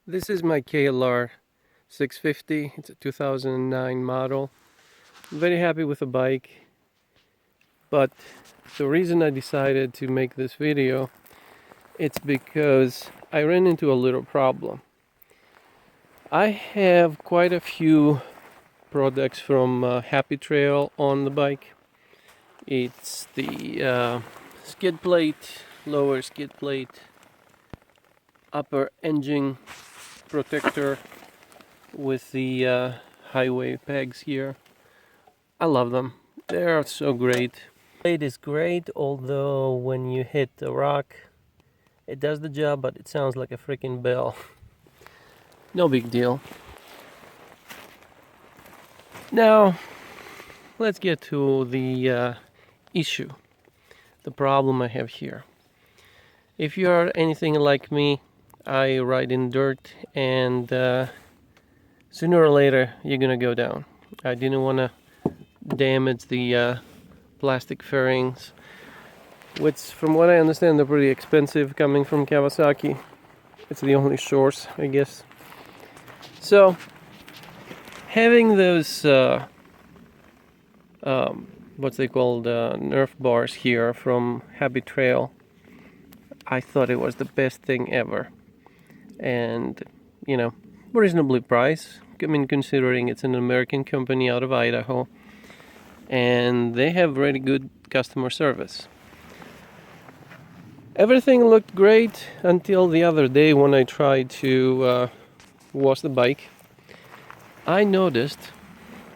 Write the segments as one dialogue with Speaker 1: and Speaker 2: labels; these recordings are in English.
Speaker 1: This is my KLR650. It's a 2009 model. I'm very happy with the bike, but the reason I decided to make this video, it's because I ran into a little problem. I have quite a few products from Happy Trail on the bike. It's the skid plate, lower skid plate, upper engine protector with the highway pegs here. I love them. They are so great. It is great, although when you hit a rock, it does the job, but it sounds like a freaking bell. No big deal. Now, let's get to the issue, the problem I have here. If you are anything like me, I ride in dirt, and sooner or later you're gonna go down. I didn't want to damage the plastic fairings, which from what I understand they're pretty expensive coming from Kawasaki. It's the only source, I guess. So having those what's they called, Nerf Bars here from Happy Trail, I thought it was the best thing ever. And you know, reasonably priced. I mean, considering it's an American company out of Idaho, and they have really good customer service. Everything looked great until the other day when I tried to wash the bike. I noticed,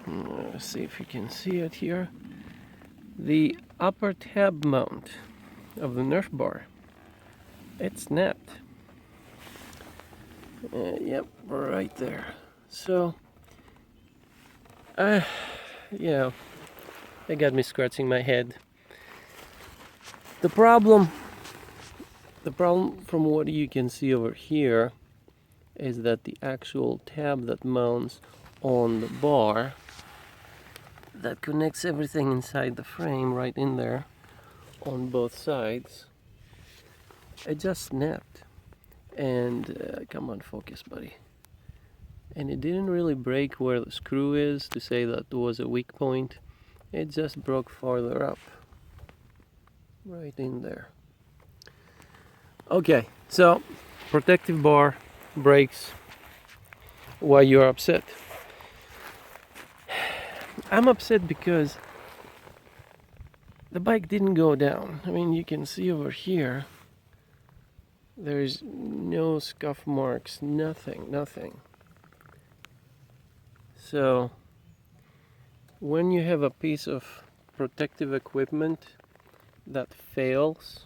Speaker 1: let's see if you can see it here, the upper tab mount of the Nerf bar, it snapped. Yep, right there. So, yeah, it got me scratching my head. The problem from what you can see over here is that the actual tab that mounts on the bar, that connects everything inside the frame right in there on both sides, it just snapped. And come on, focus, buddy. And it didn't really break where the screw is to say that there was a weak point. It just broke farther up, right in there. Okay, so protective bar breaks while you're upset. I'm upset because the bike didn't go down. I mean, you can see over here, there's no scuff marks, nothing. So when you have a piece of protective equipment that fails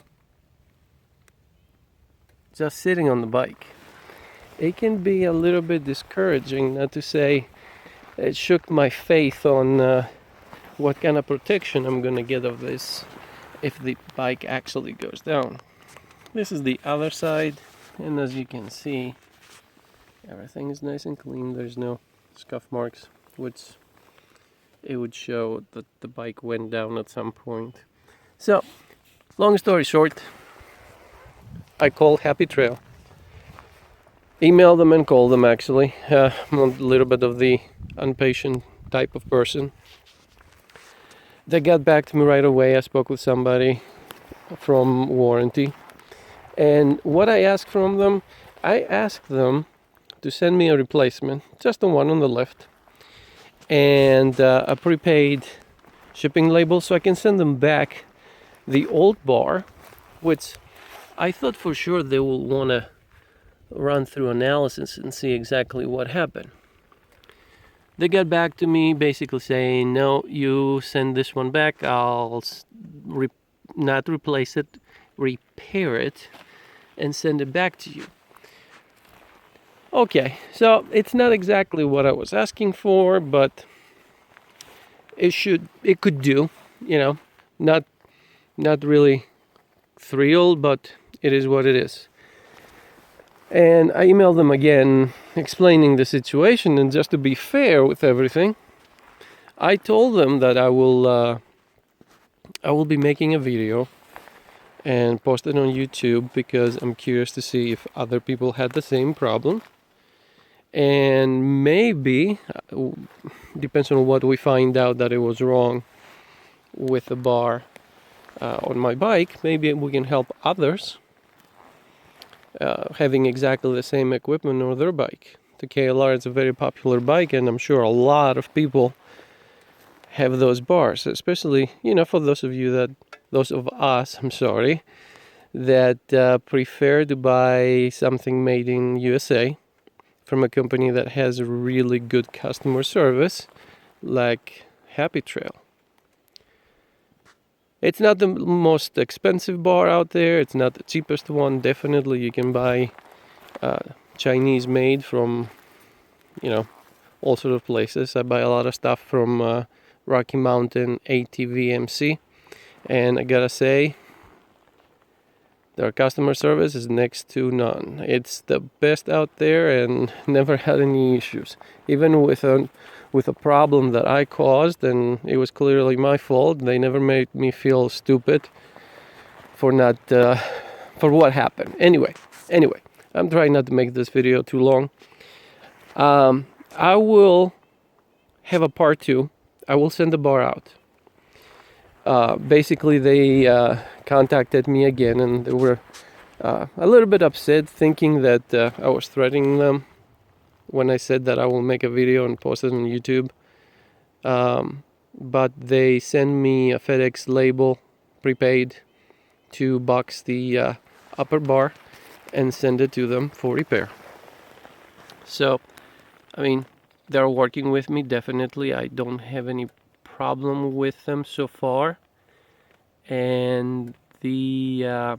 Speaker 1: just sitting on the bike, it can be a little bit discouraging, not to say it shook my faith on what kind of protection I'm gonna get of this if the bike actually goes down. This is the other side, and as you can see, everything is nice and clean. There's no scuff marks, which it would show that the bike went down at some point. So, long story short, I called Happy Trail. Emailed them and called them, actually. I'm a little bit of the impatient type of person. They got back to me right away. I spoke with somebody from warranty. And what I asked from them, I asked them to send me a replacement, just the one on the left, and a prepaid shipping label so I can send them back the old bar, which I thought for sure they will want to run through analysis and see exactly what happened. They got back to me basically saying, no, you send this one back, I'll not replace it, repair it, and send it back to you. Okay, so it's not exactly what I was asking for, but it could do, you know, not really thrilled, but it is what it is. And I emailed them again explaining the situation, and just to be fair with everything, I told them that I will be making a video and post it on YouTube because I'm curious to see if other people had the same problem. and maybe depends on what we find out that it was wrong with the bar on my bike. Maybe we can help others having exactly the same equipment on their bike. The KLR is a very popular bike, and I'm sure a lot of people have those bars, especially, for those of us, that prefer to buy something made in USA from a company that has really good customer service, like Happy Trail. It's not the most expensive bar out there. It's not the cheapest one. Definitely you can buy Chinese made from, all sort of places. I buy a lot of stuff from Rocky Mountain ATVMC, and I gotta say, their customer service is next to none. It's the best out there, and never had any issues. Even with a problem that I caused, and it was clearly my fault, they never made me feel stupid for what happened. Anyway, I'm trying not to make this video too long. I will have a part 2. I will send the bar out. Basically, they contacted me again, and they were a little bit upset, thinking that I was threatening them when I said that I will make a video and post it on YouTube. But they sent me a FedEx label, prepaid, to box the upper bar and send it to them for repair. So, they're working with me, definitely. I don't have any problem with them so far. And the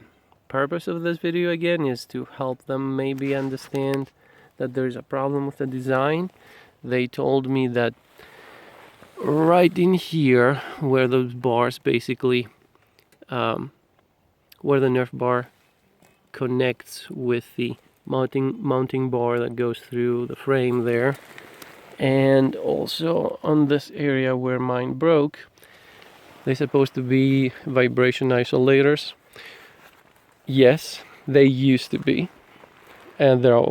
Speaker 1: purpose of this video, again, is to help them maybe understand that there's a problem with the design. They told me that right in here, where those bars basically, where the Nerf bar connects with the mounting bar that goes through the frame there, and also on this area where mine broke, they're supposed to be vibration isolators. Yes, they used to be, and they're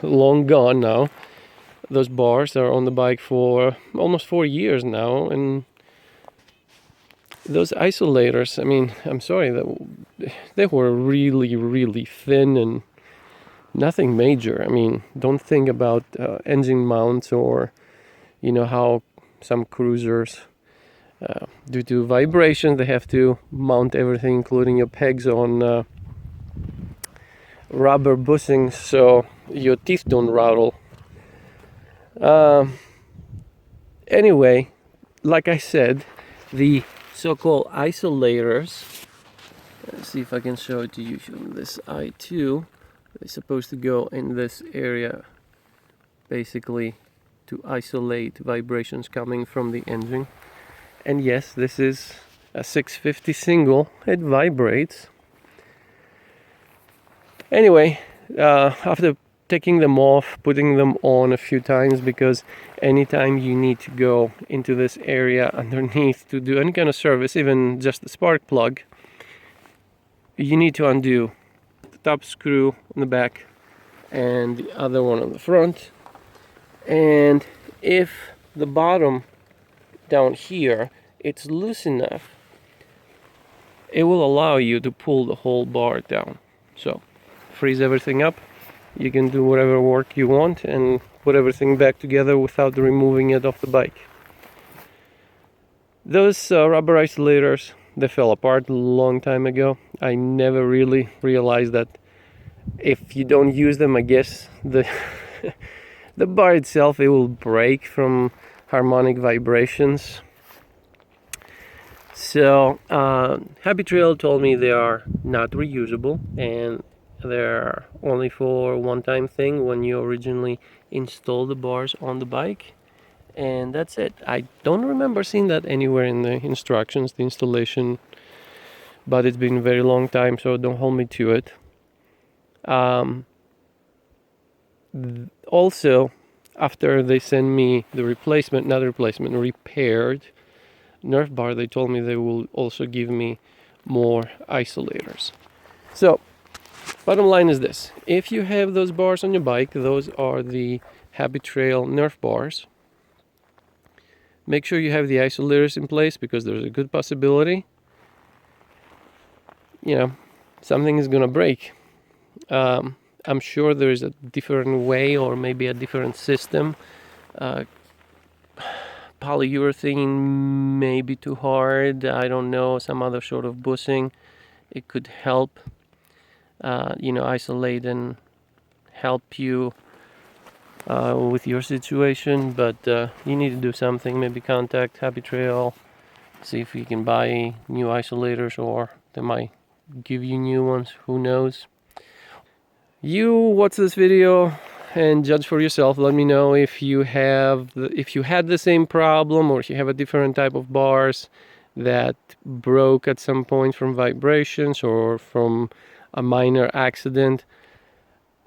Speaker 1: long gone now. Those bars are on the bike for almost 4 years now, and those isolators, I'm sorry, they were really, really thin and nothing major. Don't think about engine mounts, or how some cruisers, due to vibration, they have to mount everything, including your pegs, on rubber bushings so your teeth don't rattle. Anyway, like I said, the so-called isolators, let's see if I can show it to you from this eye too. They're supposed to go in this area, basically to isolate vibrations coming from the engine. And yes, this is a 650 single. It vibrates. Anyway, after taking them off, putting them on a few times, because anytime you need to go into this area underneath to do any kind of service, even just the spark plug, you need to undo the top screw on the back and the other one on the front. And if the bottom down here it's loose enough, it will allow you to pull the whole bar down. So freeze everything up, you can do whatever work you want and put everything back together without removing it off the bike. Those rubber isolators, they fell apart a long time ago. I never really realized that if you don't use them, I guess the the bar itself, it will break from harmonic vibrations. So Happy Trail told me they are not reusable, and they're only for one-time thing when you originally install the bars on the bike, and that's it. I don't remember seeing that anywhere in the instructions, the installation, but it's been a very long time, so don't hold me to it. Also, after they send me the repaired Nerf bar, they told me they will also give me more isolators. So Bottom line is this: if you have those bars on your bike, those are the Happy Trail Nerf Bars. Make sure you have the isolators in place, because there's a good possibility, something is gonna break. I'm sure there's a different way, or maybe a different system. Polyurethane may be too hard. I don't know, some other sort of bushing. It could help, isolate and help you with your situation. But you need to do something. Maybe contact Happy Trail, see if you can buy new isolators, or they might give you new ones. Who knows? You watch this video and judge for yourself. Let me know if you had the same problem, or if you have a different type of bars that broke at some point from vibrations or from a minor accident.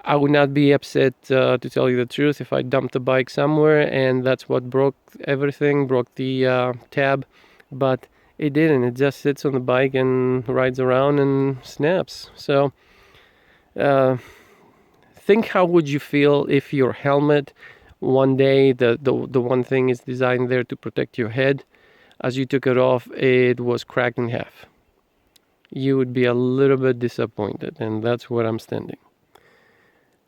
Speaker 1: I would not be upset, to tell you the truth, if I dumped the bike somewhere and that's what broke everything, broke the tab, but it didn't. It just sits on the bike and rides around and snaps. So think, how would you feel if your helmet one day, the one thing is designed there to protect your head, as you took it off, it was cracked in half? You would be a little bit disappointed, and that's where I'm standing.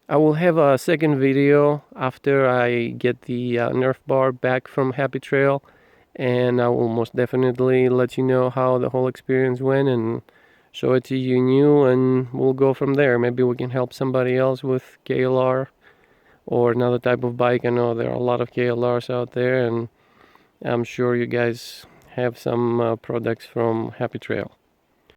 Speaker 1: I will have a second video after I get the Nerf bar back from Happy Trail, and I will most definitely let you know how the whole experience went and show it to you new, and we'll go from there. Maybe we can help somebody else with KLR or another type of bike. I know there are a lot of KLRs out there, and I'm sure you guys have some products from Happy Trail.